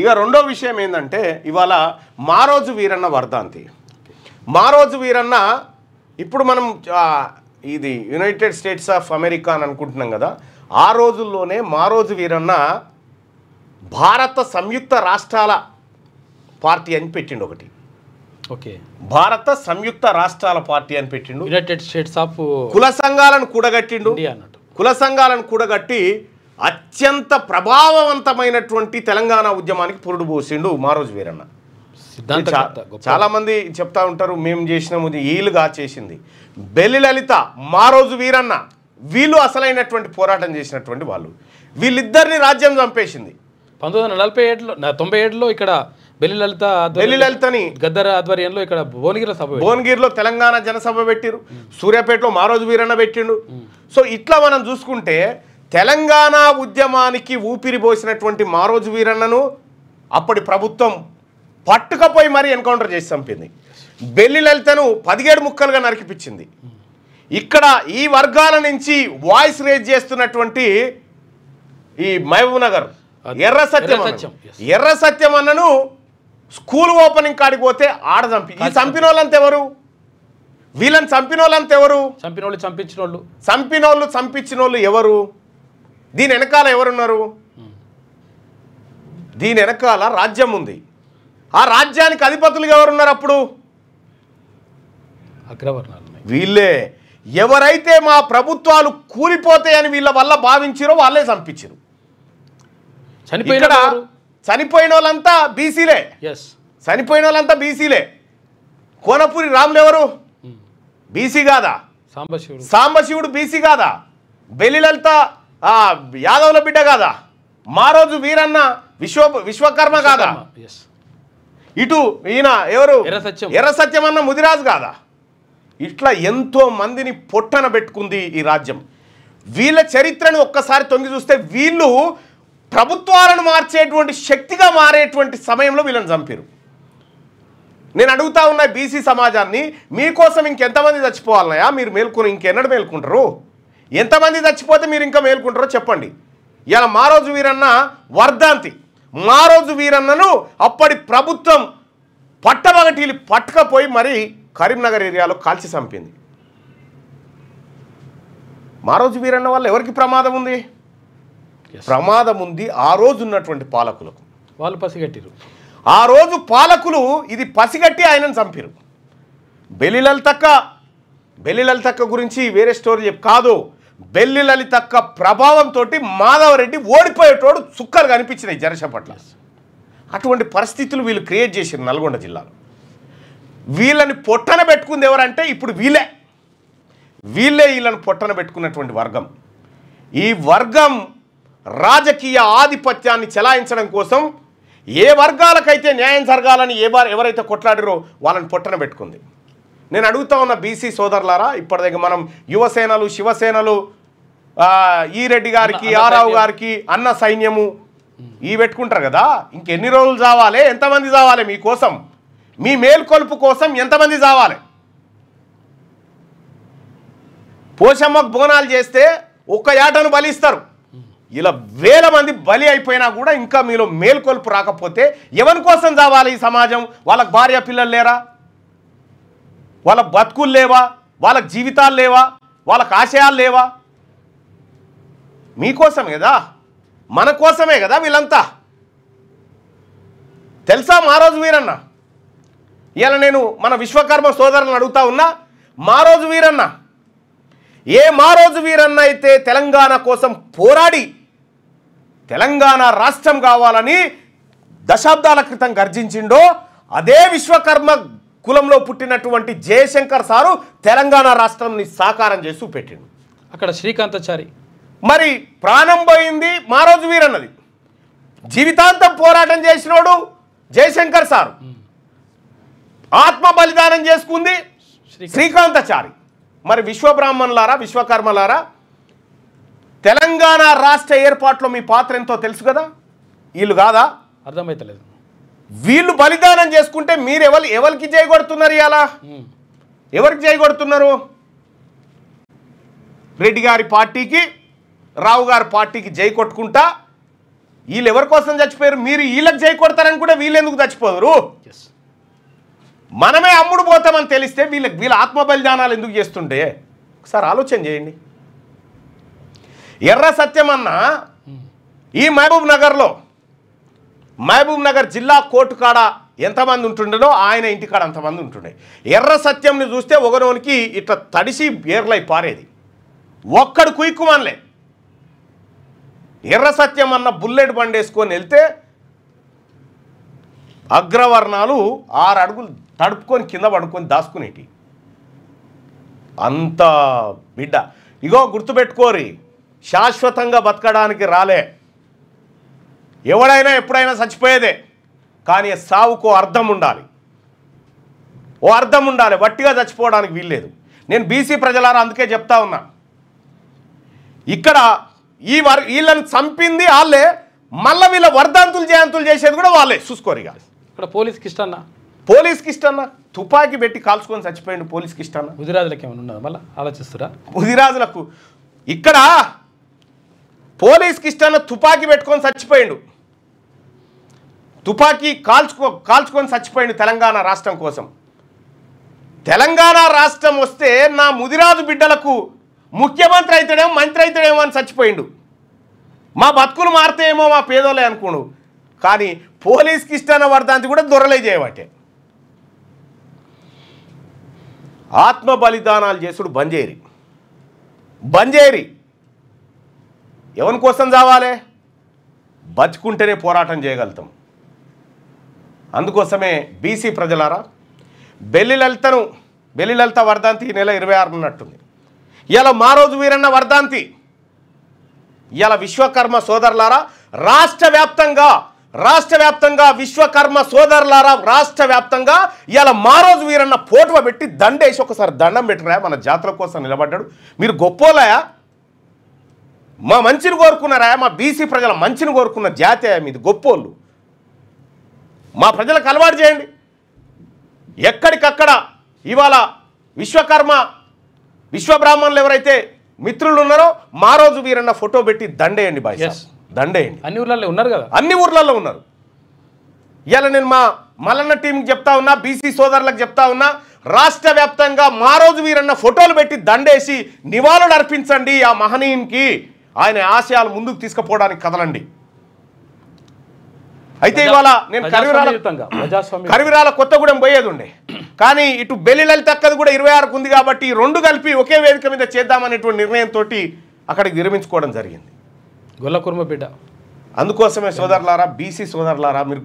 ఇక రెండో విషయం ఏంటంటే ఇవాళ మారోజు వీరన్న వర్ధంతి. మారోజు వీరన్న ఇప్పుడు మనం ఇది యునైటెడ్ స్టేట్స్ ఆఫ్ అమెరికా అని అనుకుంటున్నాం కదా, ఆ రోజుల్లోనే మారోజు వీరన్న భారత సంయుక్త రాష్ట్రాల పార్టీ అని పెట్టిండు ఒకటి. ఓకే, భారత సంయుక్త రాష్ట్రాల పార్టీ అని పెట్టిండు. యునైటెడ్ స్టేట్స్ ఆఫ్ కుల సంఘాలను కూడగట్టిండు. అన్నట్టు కుల సంఘాలను కూడగట్టి అత్యంత ప్రభావవంతమైనటువంటి తెలంగాణ ఉద్యమానికి పురుడు పోసిండు మారోజు వీరన్న. చాలా మంది చెప్తా ఉంటారు మేము చేసినాము, వీలుగా చేసింది బెల్లి లలిత, మారోజు వీరన్న, వీళ్ళు అసలైనటువంటి పోరాటం చేసినటువంటి వాళ్ళు. వీళ్ళిద్దరిని రాజ్యం చంపేసింది. 1997లో ఇక్కడ బెల్లి లలితని గద్దర్ ఆధ్వర్యంలో ఇక్కడ భువనగిరిలో తెలంగాణ జనసభ పెట్టిరు. సూర్యాపేటలో మారోజు వీరన్న పెట్టిండు. సో ఇట్లా మనం చూసుకుంటే తెలంగాణ ఉద్యమానికి ఊపిరి పోసినటువంటి మారోజు వీరన్నను అప్పటి ప్రభుత్వం పట్టుకపోయి మరీ ఎన్కౌంటర్ చేసి చంపింది. బెల్లి లలితను 17 ముక్కలుగా నరికిపించింది. ఇక్కడ ఈ వర్గాల నుంచి వాయిస్ రేజ్ చేస్తున్నటువంటి ఈ మహబూబ్ నగర్ ఎర్ర సత్యం అన్నను స్కూల్ ఓపెనింగ్ కాడికి పోతే ఆడ చంపి, ఈ చంపిన వాళ్ళంతా ఎవరు? వీళ్ళని చంపిన వాళ్ళంతా ఎవరు? చంపించిన వాళ్ళు ఎవరు? దీని వెనకాల ఎవరున్నారు? దీని వెనకాల రాజ్యం ఉంది. ఆ రాజ్యానికి అధిపతులుగా ఎవరున్నారు అప్పుడు? వీళ్ళే. ఎవరైతే మా ప్రభుత్వాలు కూలిపోతాయని వీళ్ళ వల్ల భావించారో వాళ్ళే చంపించారు. చనిపోయిన వాళ్ళంతా బీసీలే. చనిపోయిన వాళ్ళంతా బీసీలే. కోనపూరి రాములు ఎవరు? బీసీ కాదా? సాంబశివుడు బీసీ కాదా? బెల్లి లలిత యాదవుల బిడ్డ కాదా? మారోజు వీరన్న విశ్వకర్మ కాదా? ఇటు ఈయన ఎవరు? ఎర్ర సత్యం అన్న ముదిరాజు కాదా? ఇట్లా ఎంతో మందిని పొట్టన పెట్టుకుంది ఈ రాజ్యం. వీళ్ళ చరిత్రను ఒక్కసారి తొంగి చూస్తే వీళ్ళు ప్రభుత్వాలను మార్చేటువంటి శక్తిగా మారేటువంటి సమయంలో వీళ్ళని చంపారు. నేను అడుగుతా ఉన్నా బీసీ సమాజాన్ని, మీకోసం ఇంకెంతమంది చచ్చిపోవాలన్నాయా? మీరు మేల్కొని ఇంకెన్నడు మేల్కుంటారు? ఎంతమంది చచ్చిపోతే మీరు ఇంకా మేల్కుంటారో చెప్పండి. ఇలా మారోజు వీరన్న వర్ధంతి. మారోజు వీరన్నను అప్పటి ప్రభుత్వం పట్టబగటీలు పట్టుకపోయి మరి కరీంనగర్ ఏరియాలో కాల్చి చంపింది. మారోజు వీరన్న వల్ల ఎవరికి ప్రమాదం ఉంది? ప్రమాదం ఉంది ఆ రోజు ఉన్నటువంటి పాలకులకు. వాళ్ళు పసిగట్టిరు. ఆ రోజు పాలకులు ఇది పసిగట్టి ఆయనను చంపారు. బెల్లి లలితక్క గురించి వేరే స్టోరీ కాదు. బెల్లి లలితక్క ప్రభావంతో మాధవరెడ్డి ఓడిపోయేటోడు చుక్కలు కనిపించినాయి జనసేపట్ల. అటువంటి పరిస్థితులు వీళ్ళు క్రియేట్ చేశారు నల్గొండ జిల్లాలో. వీళ్ళని పొట్టన పెట్టుకుంది ఎవరంటే ఇప్పుడు వీళ్ళే వీళ్ళని పొట్టన పెట్టుకున్నటువంటి వర్గం. ఈ వర్గం రాజకీయ ఆధిపత్యాన్ని చెలాయించడం కోసం ఏ వర్గాలకైతే న్యాయం జరగాలని ఎవరైతే కొట్లాడారో వాళ్ళని పొట్టన పెట్టుకుంది. నేను అడుగుతా ఉన్న బీసీ సోదరులారా, ఇప్పటిదాకా మనం యువసేనలు, శివసేనలు, ఈరెడ్డి గారికి, ఆరావు గారికి అన్న సైన్యము ఈ పెట్టుకుంటారు కదా, ఇంకెన్ని రోజులు చావాలి? ఎంతమంది చావాలి? మీకోసం, మీ మేల్కొల్పు కోసం ఎంతమంది చావాలి? పోషమ్మకు బోనాలు చేస్తే ఒక్క ఏటను బలిస్తారు. ఇలా వేల మంది బలి అయిపోయినా కూడా ఇంకా మీలో మేల్కొల్పు రాకపోతే ఎవరి కోసం చావాలి ఈ సమాజం? వాళ్ళకి భార్య పిల్లలు లేరా? వాళ్ళకి బతుకులు లేవా? వాళ్ళకి జీవితాలు లేవా? వాళ్ళకి ఆశయాలు లేవా? మీకోసమే కదా, మన కోసమే కదా వీళ్ళంతా. తెలుసా మారోజు వీరన్న? ఇలా నేను మన విశ్వకర్మ సోదరులను అడుగుతా ఉన్నా, మారోజు వీరన్న, ఏ మారోజు వీరన్న అయితే తెలంగాణ కోసం పోరాడి తెలంగాణ రాష్ట్రం కావాలని దశాబ్దాల క్రితం గర్జించిండో అదే విశ్వకర్మ కులంలో పుట్టినటువంటి జయశంకర్ సారు తెలంగాణ రాష్ట్రాన్ని సాకారం చేసి పెట్టిండు. అక్కడ శ్రీకాంతాచారి మరి ప్రాణం పోయింది మారోజు వీరన్నది. జీవితాంతం పోరాటం చేసినోడు జయశంకర్ సారు. ఆత్మ బలిదానం చేసుకుంది శ్రీకాంతాచారి. మరి విశ్వబ్రాహ్మణులారా, విశ్వకర్మలారా, తెలంగాణ రాష్ట్ర ఏర్పాటులో మీ పాత్ర ఎంతో తెలుసు కదా. వీళ్ళు కాదా? అర్థమైతలేదు. వీళ్ళు బలిదానం చేసుకుంటే మీరు ఎవరికి చేయగొడుతున్నారు? ఇలా ఎవరికి చేయగొడుతున్నారు? రెడ్డి గారి పార్టీకి, రావు గారి పార్టీకి జై కొట్టుకుంటా వీళ్ళు ఎవరి కోసం చచ్చిపోయారు? మీరు వీళ్ళకి చేయి కొడతారని కూడా వీళ్ళు ఎందుకు చచ్చిపోరు? మనమే అమ్ముడు పోతామని తెలిస్తే వీళ్ళ ఆత్మ బలిదానాలు ఎందుకు చేస్తుంటే ఒకసారి ఆలోచన చేయండి. ఎర్ర సత్యమన్న ఈ మహబూబ్ నగర్ జిల్లా కోర్టు కాడ ఎంతమంది ఉంటుండో ఆయన ఇంటికాడ అంతమంది ఉంటుండే. ఎర్ర సత్యంని చూస్తే ఒకరోనికి ఇట్లా తడిసి ఏర్లై పారేది, ఒక్కడు కుయ్కుమనలే. ఎర్ర సత్యం అన్న బుల్లెట్ బండి వేసుకొని వెళ్తే అగ్రవర్ణాలు 6 అడుగులు తడుపుకొని కింద పడుకొని దాచుకునేటి. అంత బిడ్డ ఇగో గుర్తుపెట్టుకోరి, శాశ్వతంగా బతకడానికి రాలే. ఎవడైనా ఎప్పుడైనా చచ్చిపోయేదే, కానీ సావుకో అర్థం ఉండాలి, ఓ అర్థం ఉండాలి. వట్టిగా చచ్చిపోవడానికి వీల్లేదు. నేను బీసీ ప్రజలారా అందుకే చెప్తా ఉన్నా, ఇక్కడ వీళ్ళని చంపింది వాళ్ళే, మళ్ళీ వీళ్ళ వర్ధంతులు జయంతులు చేసేది కూడా వాళ్ళే. చూసుకోరిగా ఇక్కడ పోలీస్కి ఇష్టన్నా తుపాకీ పెట్టి కాల్చుకొని చచ్చిపోయింది. పోలీస్కి ఇష్టన్నా ముదిరాజులకు ఏమైనా ఉన్నదా? మళ్ళీ ఆలోచిస్తారా? ముదిరాజులకు ఇక్కడ పోలీస్కి ఇష్టన్న తుపాకీ పెట్టుకొని చచ్చిపోయిండు, తుపాకీ కాల్చుకొని చచ్చిపోయిండు తెలంగాణ రాష్ట్రం కోసం. తెలంగాణ రాష్ట్రం వస్తే నా ముదిరాజు బిడ్డలకు ముఖ్యమంత్రి అవుతాడేమో మంత్రి అవుతాడేమో అని చచ్చిపోయిండు. మా బతుకులు మారుతాయేమో మా పేదోళ్ళే అనుకోడు. కానీ పోలీస్కి ఇష్టన్న వర్ధంతి కూడా దొరలే చేయబట్టే. ఆత్మ బలిదానాలు చేసుడు బంజేరి ఎవరి కోసం చావాలి? బతుకుంటేనే పోరాటం చేయగలుగుతాం. అందుకోసమే బీసీ ప్రజలారా, బెల్లి లలిత వర్ధంతి ఈ నెల 26 ఉన్నట్టుంది. ఇలా మారోజు వీరన్న వర్ధంతి, ఇలా విశ్వకర్మ సోదరులారా రాష్ట్ర వ్యాప్తంగా విశ్వకర్మ సోదరులారా రాష్ట్ర వ్యాప్తంగా ఇలా మారోజు వీరన్న ఫోటో పెట్టి దండేసి ఒకసారి దండం పెట్టిరా. మన జాతుల కోసం నిలబడ్డాడు. మీరు గొప్పోలాయా? మా మంచిని కోరుకున్నారా? మా బీసీ ప్రజల మంచిని కోరుకున్న జాతి మీది గొప్పోళ్ళు. మా ప్రజలకు అలవాటు చేయండి. ఎక్కడికక్కడ ఇవాళ విశ్వబ్రాహ్మణులు ఎవరైతే మిత్రులు ఉన్నారో మారోజు వీరన్న ఫోటో పెట్టి దండేయండి బాయ్, దండేయండి. అన్ని ఊర్లలో ఉన్నారు కదా, అన్ని ఊర్లలో ఉన్నారు. ఇలా నేను మా మల్లన్న టీంకి చెప్తా ఉన్నా, బీసీ సోదరులకు చెప్తా ఉన్నా, రాష్ట్ర వ్యాప్తంగా మారోజు వీరన్న ఫోటోలు పెట్టి దండేసి నివాళులు అర్పించండి. ఆ మహనీయునికి ఆయన ఆశయాలు ముందుకు తీసుకుపోవడానికి కదలండి. అయితే ఇవాళ నేను కరివిరాల కొత్తగూడెం పోయేది ఉండే, కానీ ఇటు బెల్లి లలితక్కది కూడా 26కు ఉంది కాబట్టి 2 కలిపి ఒకే వేదిక మీద చేద్దామనేటువంటి నిర్ణయంతో అక్కడికి విరమించుకోవడం జరిగింది. గొల్లకుర్మ బిడ్డ. అందుకోసమే సోదరులారా, బీసీ సోదరులారా, మీరు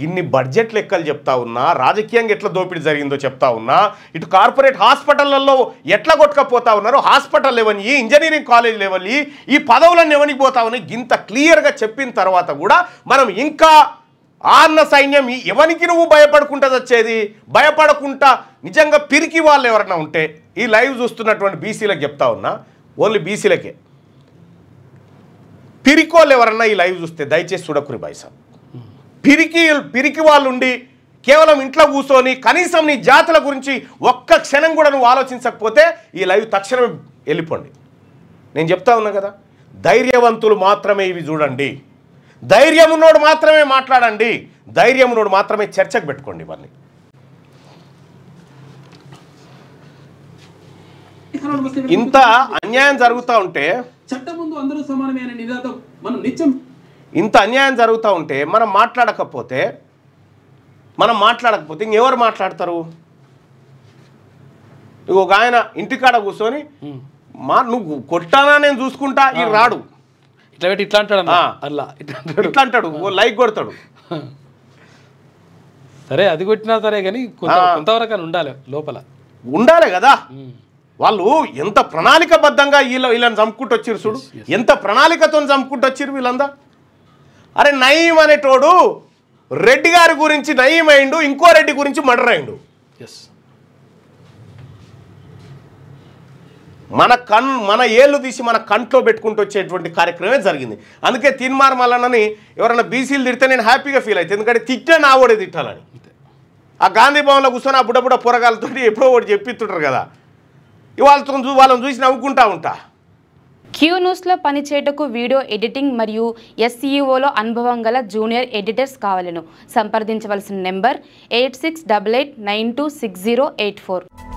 ఇన్ని బడ్జెట్ లెక్కలు చెప్తా ఉన్నా, రాజకీయంగా ఎట్లా దోపిడీ జరిగిందో చెప్తా ఉన్నా, ఇటు కార్పొరేట్ హాస్పిటళ్లలో ఎట్లా కొట్టుకపోతా ఉన్నారు, hospital level, engineering college level, ఈ పదవులను ఎవరికి పోతా ఉన్నాయి, ఇంత క్లియర్గా చెప్పిన తర్వాత కూడా మనం ఇంకా ఆన్న సైన్యం ఎవరికి నువ్వు భయపడుకుంటా వచ్చేది? భయపడకుండా నిజంగా పిరికి వాళ్ళు ఎవరైనా ఉంటే ఈ లైవ్ చూస్తున్నటువంటి బీసీలకు చెప్తా ఉన్నా, ఓన్లీ బీసీలకే, పిరికోళ్ళు ఎవరన్నా ఈ లైవ్ చూస్తే దయచేసి చూడకురి బాయ్సా. పిరికి వాళ్ళు ఉండి కేవలం ఇంట్లో కూర్చొని కనీసం నీ జాతుల గురించి ఒక్క క్షణం కూడా నువ్వు ఆలోచించకపోతే ఈ లైవ్ తక్షణమే వెళ్ళిపోండి. నేను చెప్తా ఉన్నా కదా, ధైర్యవంతులు మాత్రమే ఇవి చూడండి, ధైర్యం ఉన్నోడు మాత్రమే మాట్లాడండి, ధైర్యం ఉన్నోడు మాత్రమే చర్చకు పెట్టుకోండి. ఇవన్నీ ఇంత అన్యాయం జరుగుతూ ఉంటే, ఇంత అన్యాయం జరుగుతూ ఉంటే మనం మాట్లాడకపోతే ఇంకెవరు మాట్లాడతారు? ఒక ఆయన ఇంటికాడ కూర్చొని నువ్వు కొట్టానా నేను చూసుకుంటా, ఈ రాడు ఇట్లా పెట్టి ఇట్లా అంటాడు, ఇట్లా అంటాడు, ఓ లైక్ కొడతాడు. సరే అది కొట్టినా సరే, కానీ కొంతవరకు ఉండాలి, లోపల ఉండాలి కదా. వాళ్ళు ఎంత ప్రణాళికబద్ధంగా వీళ్ళని చంపుకుంటూ వచ్చిరు చూడు, ఎంత ప్రణాళికతో చంపుకుంటూ వచ్చిరు వీళ్ళందా. అరే నయీం అనేటోడు రెడ్డి గారి గురించి నయీం అయిండు, ఇంకో రెడ్డి గురించి మర్డర్ అయిండు. మన ఏళ్ళు తీసి మన కంట్లో పెట్టుకుంటూ వచ్చేటువంటి కార్యక్రమమే జరిగింది. అందుకే తీన్మార్ మల్లన్నని ఎవరైనా బీసీలు తిడితే నేను హ్యాపీగా ఫీల్ అవుతాను, ఎందుకంటే తిట్టే నా ఓడే తిట్టాలని. ఆ గాంధీ భవన్లో కూర్చొని ఆ బుడ్డ పొరగాలతో ఎప్పుడో ఒకటి చెప్పిస్తుంటారు కదా, వాళ్ళని చూసి నవ్వుకుంటా ఉంటా. క్యూ న్యూస్లో పనిచేయటకు వీడియో ఎడిటింగ్ మరియు SEOలో అనుభవం గల జూనియర్ ఎడిటర్స్ కావాలను. సంప్రదించవలసిన నెంబర్ 8688926084.